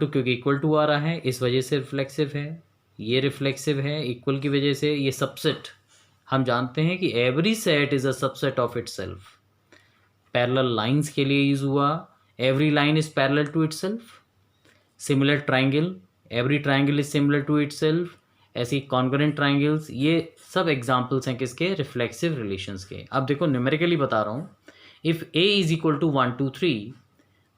To क्योंकि equal to आ रहा है इस वजह से रिफ्लेक्सिव है, ये रिफ्लेक्सिव है इक्वल की वजह से। ये सबसेट हम जानते हैं कि every set is a subset of itself. Parallel lines के लिए यूज हुआ, every line is parallel to itself. Similar triangle, every triangle is similar to itself. ऐसी कॉन्ग्रुएंट ट्राइंगल्स, ये सब एग्जांपल्स हैं किसके, रिफ्लेक्सिव रिलेशंस के। अब देखो न्यूमेरिकली बता रहा हूँ, if A is equal to 1 2 3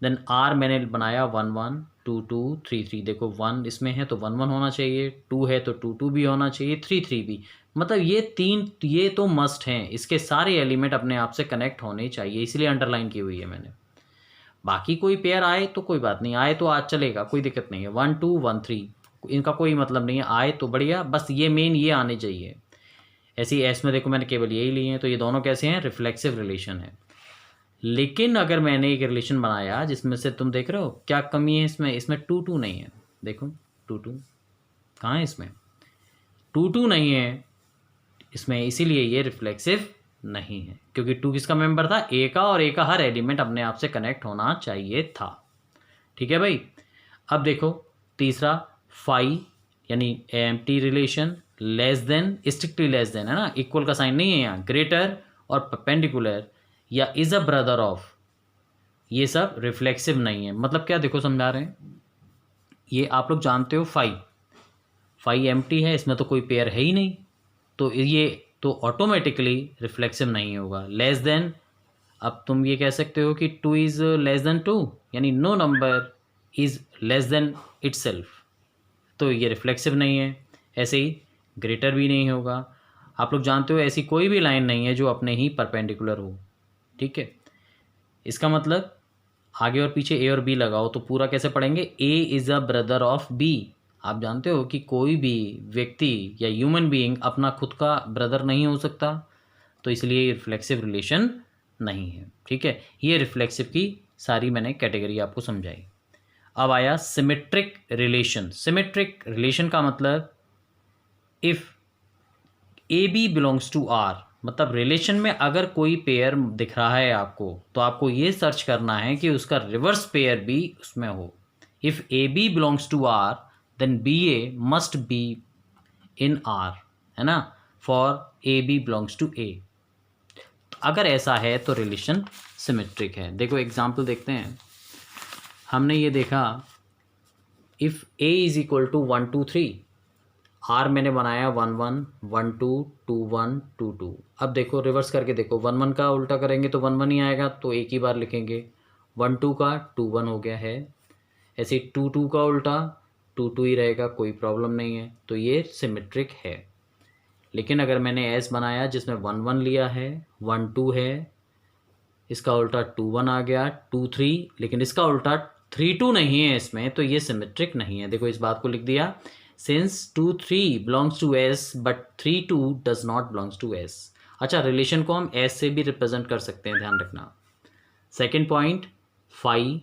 then R मैंने बनाया 1 1 2 2 3 3। देखो 1 इसमें है तो 1 1 होना चाहिए, 2 है तो 2 2 भी होना चाहिए, 3 3 भी। मतलब ये तीन, ये तो मस्ट हैं, इसके सारे एलिमेंट अपने आप से कनेक्ट होने चाहिए, इसलिए अंडरलाइन की हुई है मैंने। बाकी कोई पेयर आए तो कोई बात नहीं, आए तो आज चलेगा, कोई दिक्कत नहीं है। 1 2 1 3 इनका कोई मतलब नहीं है, आए तो बढ़िया, बस ये मेन ये आने चाहिए। ऐसे ही एस में देखो मैंने केवल यही लिए हैं, तो ये दोनों कैसे हैं, रिफ्लेक्सिव रिलेशन है। लेकिन अगर मैंने एक रिलेशन बनाया जिसमें से तुम देख रहे हो क्या कमी है इसमें, इसमें 2 2 नहीं है। देखो 2 2 कहाँ है, इसमें 2 2 नहीं है इसमें, इसीलिए ये रिफ्लेक्सिव नहीं है, क्योंकि 2 किसका मेंबर था, ए का, और ए का हर एलिमेंट अपने आप से कनेक्ट होना चाहिए था। ठीक है भाई। अब देखो तीसरा, फाई यानी empty relation, less than, strictly less than है ना, इक्वल का साइन नहीं है यहाँ, ग्रेटर और परपेंडिकुलर या इज अ ब्रदर ऑफ, ये सब रिफ्लेक्सिव नहीं है। मतलब क्या, देखो समझा रहे हैं, ये आप लोग जानते हो फाई एम्प्टी है, इसमें तो कोई पेयर है ही नहीं, तो ये तो ऑटोमेटिकली रिफ्लेक्सिव नहीं होगा। लेस देन, अब तुम ये कह सकते हो कि 2 इज़ लेस देन 2, यानी no number is less than itself, तो ये रिफ्लेक्सिव नहीं है। ऐसे ही ग्रेटर भी नहीं होगा। आप लोग जानते हो ऐसी कोई भी लाइन नहीं है जो अपने ही परपेंडिकुलर हो। ठीक है, इसका मतलब आगे और पीछे ए और बी लगाओ तो पूरा कैसे पढ़ेंगे, A is a brother of B. आप जानते हो कि कोई भी व्यक्ति या ह्यूमन बीइंग अपना खुद का ब्रदर नहीं हो सकता, तो इसलिए ये रिफ्लेक्सिव रिलेशन नहीं है। ठीक है, ये रिफ्लेक्सिव की सारी मैंने कैटेगरी आपको समझाई। अब आया सिमेट्रिक रिलेशन। सिमेट्रिक रिलेशन का मतलब, if A B belongs to R, मतलब रिलेशन में अगर कोई पेयर दिख रहा है आपको, तो आपको ये सर्च करना है कि उसका रिवर्स पेयर भी उसमें हो। If A B belongs to R then b a must be in R, है ना, for a B belongs to a. अगर ऐसा है तो रिलेशन सिमेट्रिक है। देखो एग्जाम्पल देखते हैं। हमने ये देखा, if A is equal to 1 2 3, R मैंने बनाया 1 1 1 2 2 1 2 2। अब देखो रिवर्स करके देखो, 1 1 का उल्टा करेंगे तो 1 1 ही आएगा, तो एक ही बार लिखेंगे। 1 2 का 2 1 हो गया है। ऐसे 2 2 का उल्टा 2 2 ही रहेगा, कोई प्रॉब्लम नहीं है, तो ये सिमेट्रिक है। लेकिन अगर मैंने एस बनाया जिसमें 1 1 लिया है, 1 2 है, इसका उल्टा 2 1 आ गया, 2 3, लेकिन इसका उल्टा 3 2 नहीं है इसमें, तो ये सिमेट्रिक नहीं है। देखो इस बात को लिख दिया, since 2 3 belongs to S but 3 2 does not belongs to S. अच्छा, रिलेशन को हम एस से भी रिप्रेजेंट कर सकते हैं, ध्यान रखना। Second point, phi,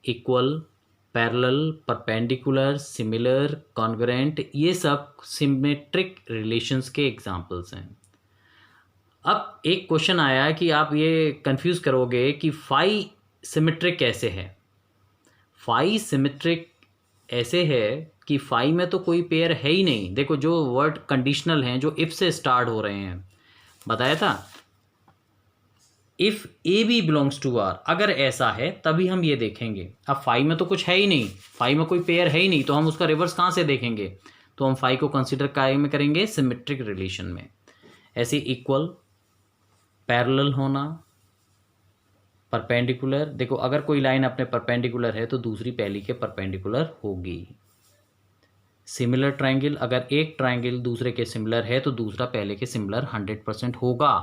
equal, parallel, perpendicular, similar, congruent, ये सब सिमेट्रिक रिलेशंस के एग्जांपल्स हैं। अब एक क्वेश्चन आया कि आप ये कंफ्यूज करोगे कि फाई सिमेट्रिक कैसे है। फाई सिमेट्रिक ऐसे है कि फाई में तो कोई पेयर है ही नहीं। देखो जो वर्ड कंडीशनल हैं, जो इफ से स्टार्ट हो रहे हैं, बताया था, if A B belongs to R, अगर ऐसा है तभी हम ये देखेंगे। अब फाई में तो कुछ है ही नहीं, फाई में कोई पेयर है ही नहीं, तो हम उसका रिवर्स कहाँ से देखेंगे, तो हम फाई को कंसिडर काय में करेंगे, सिमेट्रिक रिलेशन में। ऐसे इक्वल, पैरेलल होना, परपेंडिकुलर, देखो अगर कोई लाइन अपने परपेंडिकुलर है तो दूसरी पहली के परपेंडिकुलर होगी। सिमिलर ट्राइंगल, अगर एक ट्राइंगल दूसरे के सिमिलर है तो दूसरा पहले के सिमिलर 100% होगा,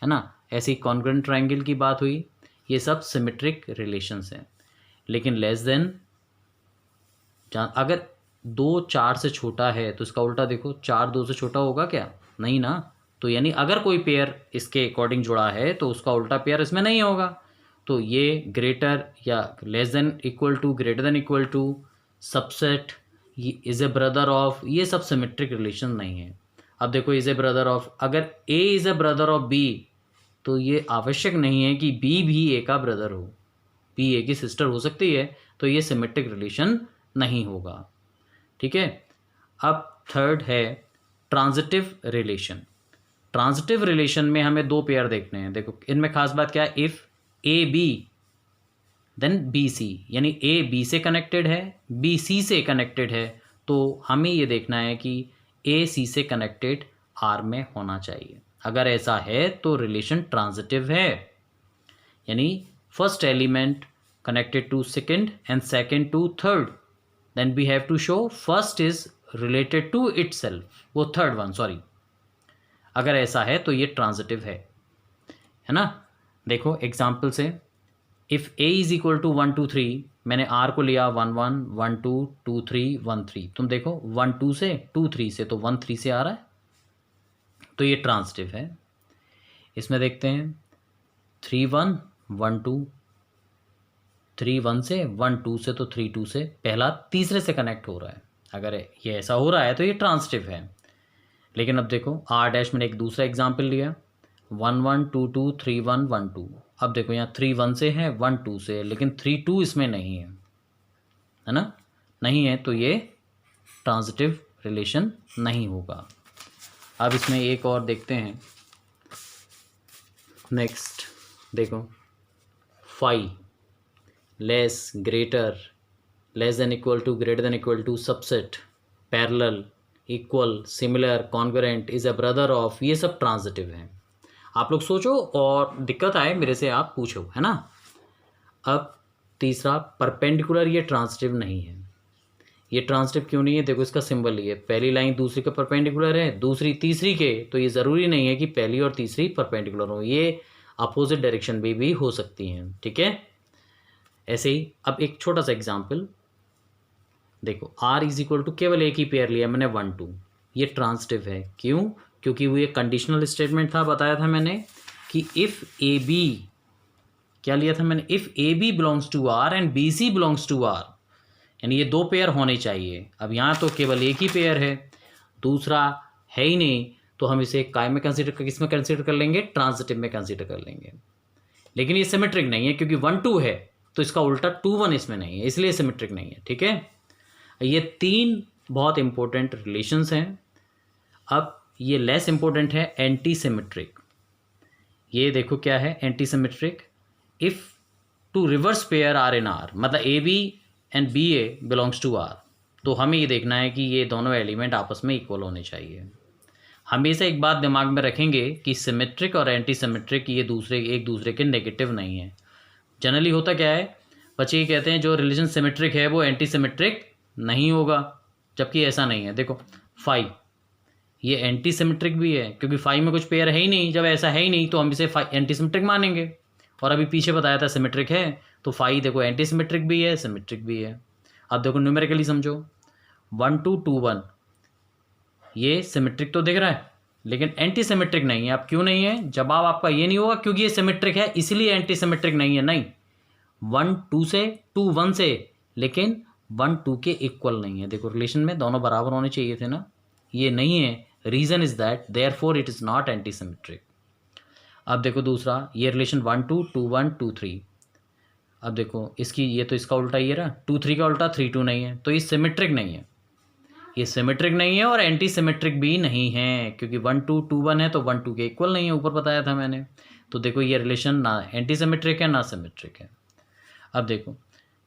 है ना। ऐसी कॉन्ग्रुएंट ट्राइंगल की बात हुई, ये सब सिमेट्रिक रिलेशंस हैं। लेकिन लेस देन, अगर 2 4 से छोटा है तो इसका उल्टा देखो, 4 2 से छोटा होगा क्या, नहीं ना। तो यानी अगर कोई पेयर इसके अकॉर्डिंग जुड़ा है तो उसका उल्टा पेयर इसमें नहीं होगा। तो ये ग्रेटर या less than equal to, greater than equal to, subset, is a brother of, ये सब सिमेट्रिक रिलेशन नहीं है। अब देखो इज़ ए ब्रदर ऑफ, अगर A is a brother of B, तो ये आवश्यक नहीं है कि बी भी ए का ब्रदर हो, बी ए की सिस्टर हो सकती है, तो ये सिमेट्रिक रिलेशन नहीं होगा। ठीक है, अब थर्ड है ट्रांजिटिव रिलेशन। ट्रांजिटिव रिलेशन में हमें दो पेयर देखने हैं। देखो इनमें खास बात क्या है, if A B then B C, यानी ए बी से कनेक्टेड है, बी सी से कनेक्टेड है, तो हमें ये देखना है कि ए सी से कनेक्टेड आर में होना चाहिए। अगर ऐसा है तो रिलेशन ट्रांजिटिव है, यानी first element connected to second and second to third, then we have to show first is related to itself, वो third one सॉरी। अगर ऐसा है तो ये ट्रांजिटिव है ना। देखो एग्जाम्पल से, if a is equal to 1 2 3, मैंने r को लिया 1 1 1 2 2 3 1 3, तुम देखो 1 2 से 2 3 से, तो 1 3 से आ रहा है, तो ये ट्रांजिटिव है। इसमें देखते हैं 3 1 1 2, 3 1 से, 1 2 से, तो 3 2 से पहला तीसरे से कनेक्ट हो रहा है। अगर ये ऐसा हो रहा है तो ये ट्रांजिटिव है। लेकिन अब देखो आर डैश, मैंने एक दूसरा एग्जाम्पल लिया 1 1 2 2 3 1 1 2। अब देखो यहाँ 3 1 से है, 1 2 से, लेकिन 3 2 इसमें नहीं है ना, नहीं है, तो ये ट्रांजिटिव रिलेशन नहीं होगा। अब इसमें एक और देखते हैं, नेक्स्ट देखो phi less greater, less than equal to, greater than equal to, subset, parallel, equal, similar, congruent, is a brother of, ये सब ट्रांजिटिव हैं। आप लोग सोचो और दिक्कत आए मेरे से आप पूछो, है ना। अब तीसरा परपेंडिकुलर, ये ट्रांजिटिव नहीं है। ये ट्रांजिटिव क्यों नहीं है, देखो इसका सिंबल ये, पहली लाइन दूसरी के परपेंडिकुलर है, दूसरी तीसरी के, तो ये ज़रूरी नहीं है कि पहली और तीसरी परपेंडिकुलर हो, ये अपोजिट डायरेक्शन में भी हो सकती हैं। ठीक है, ऐसे ही अब एक छोटा सा एग्जाम्पल देखो, r इज इक्वल टू, केवल एक ही पेयर लिया मैंने 1 2, ये ट्रांजिटिव है। क्यों, क्योंकि वो ये कंडीशनल स्टेटमेंट था, बताया था मैंने कि इफ़ ए बी, क्या लिया था मैंने, if A B belongs to R and B C belongs to R, यानी ये दो पेयर होने चाहिए। अब यहाँ तो केवल एक ही पेयर है, दूसरा है ही नहीं, तो हम इसे काय में कंसिडर, किस में कंसिडर कर लेंगे, ट्रांजिटिव में कंसिडर कर लेंगे। लेकिन ये सिमेट्रिक नहीं है, क्योंकि 1 2 है तो इसका उल्टा 2 1 इसमें नहीं है, इसलिए सिमेट्रिक नहीं है। ठीक है, ये तीन बहुत इंपॉर्टेंट रिलेशंस हैं। अब ये लेस इंपॉर्टेंट है एंटी सिमेट्रिक। ये देखो क्या है anti symmetric, if two reverse pair are in R, मतलब a b and b a belongs to R, तो हमें ये देखना है कि ये दोनों एलिमेंट आपस में इक्वल होने चाहिए। हमेशा एक बात दिमाग में रखेंगे कि सिमेट्रिक और एंटी सिमेट्रिक ये एक दूसरे के नेगेटिव नहीं है। जनरली होता क्या है, बच्चे ये कहते हैं जो रिलेशन सिमेट्रिक है वो एंटी सिमेट्रिक नहीं होगा, जबकि ऐसा नहीं है। देखो फाई, ये एंटी सिमेट्रिक भी है, क्योंकि फाई में कुछ पेयर है ही नहीं। जब ऐसा है ही नहीं तो हम इसे एंटी सिमेट्रिक मानेंगे। और अभी पीछे बताया था सिमेट्रिक है, तो फाई देखो एंटी सिमेट्रिक भी है, सिमेट्रिक भी है। अब देखो न्यूमेरिकली समझो, 1 2 2 1, ये सिमेट्रिक तो दिख रहा है लेकिन एंटी सिमेट्रिक नहीं है। अब क्यों नहीं है, जवाब आपका ये नहीं होगा क्योंकि ये सिमेट्रिक है इसलिए एंटी सिमेट्रिक नहीं है, नहीं। 1 2 से, 2 1 से, लेकिन 1 2 के इक्वल नहीं है। देखो रिलेशन में दोनों बराबर होने चाहिए थे ना, ये नहीं है। Reason is that therefore it is not anti symmetric. अब देखो दूसरा, ये रिलेशन 1 2 2 1 2 3, अब देखो इसकी, ये तो इसका उल्टा ये रहा, 2 3 का उल्टा 3 2 नहीं है, तो ये सिमेट्रिक नहीं है। ये सिमेट्रिक नहीं है और एंटी सिमेट्रिक भी नहीं है, क्योंकि 1 2 2 1 है तो 1 2 के इक्वल नहीं है, ऊपर बताया था मैंने। तो देखो ये रिलेशन ना एंटी सिमेट्रिक है ना सिमेट्रिक है। अब देखो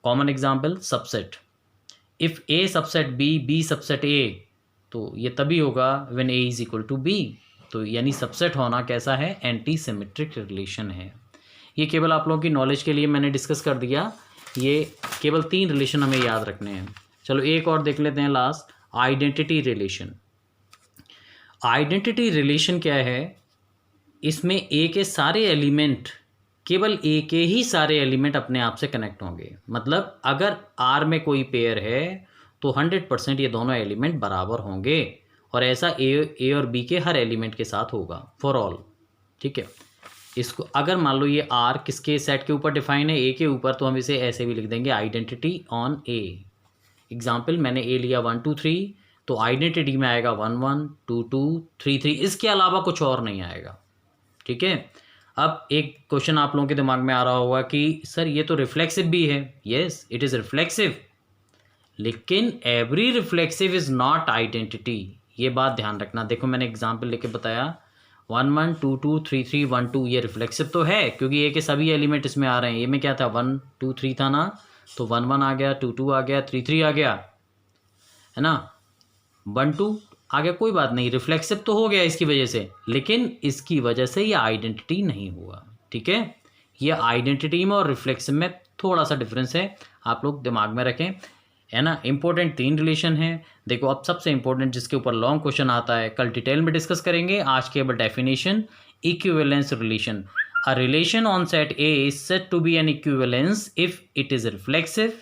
common example, subset, if A subset B, B subset A, तो ये तभी होगा when A is equal to B. तो यानी सबसेट होना कैसा है, एंटी सिमेट्रिक रिलेशन है। ये केवल आप लोगों की नॉलेज के लिए मैंने डिस्कस कर दिया, ये केवल 3 रिलेशन हमें याद रखने हैं। चलो एक और देख लेते हैं last, identity relation. Identity relation क्या है, इसमें ए के सारे एलिमेंट, केवल ए के ही सारे एलिमेंट अपने आप से कनेक्ट होंगे। मतलब अगर आर में कोई पेयर है तो 100% ये दोनों एलिमेंट बराबर होंगे, और ऐसा ए और बी के हर एलिमेंट के साथ होगा फॉर ऑल। ठीक है, इसको अगर मान लो ये आर किसके सेट के ऊपर डिफाइन है, ए के ऊपर, तो हम इसे ऐसे भी लिख देंगे, आइडेंटिटी ऑन ए। एग्जाम्पल मैंने ए लिया 1 2 3, तो आइडेंटिटी में आएगा 1 1 2 2 3 3, इसके अलावा कुछ और नहीं आएगा। ठीक है, अब एक क्वेश्चन आप लोगों के दिमाग में आ रहा होगा कि सर ये तो रिफ्लेक्सिव भी है। येस इट इज़ रिफ्लेक्सिव, लेकिन every reflexive is not identity, ये बात ध्यान रखना। देखो मैंने एग्जाम्पल लेके बताया 1 1 2 2 3 3 1 2, ये रिफ्लेक्सिव तो है क्योंकि ये के सभी एलिमेंट इसमें आ रहे हैं। ये में क्या था 1 2 3 था ना, तो 1 1 आ गया, 2 2 आ गया, 3 3 आ गया, है ना, 1 2 आ गया, कोई बात नहीं, रिफ्लेक्सिव तो हो गया इसकी वजह से, लेकिन इसकी वजह से ये आइडेंटिटी नहीं हुआ। ठीक है, ये आइडेंटिटी में और रिफ्लेक्सिव में थोड़ा सा डिफरेंस है, आप लोग दिमाग में रखें, है ना। इंपॉर्टेंट 3 रिलेशन है। देखो अब सबसे इंपॉर्टेंट जिसके ऊपर लॉन्ग क्वेश्चन आता है, कल डिटेल में डिस्कस करेंगे, आज केवल definition, equivalence relation. A relation on set A is said to be an equivalence if it is reflexive,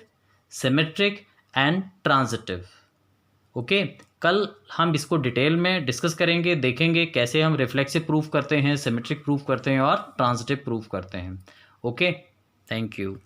symmetric and transitive. Okay, कल हम इसको डिटेल में डिस्कस करेंगे, देखेंगे कैसे हम रिफ्लेक्सिव प्रूफ करते हैं, सिमेट्रिक प्रूफ करते हैं और ट्रांजिटिव प्रूफ करते हैं। Okay, thank you.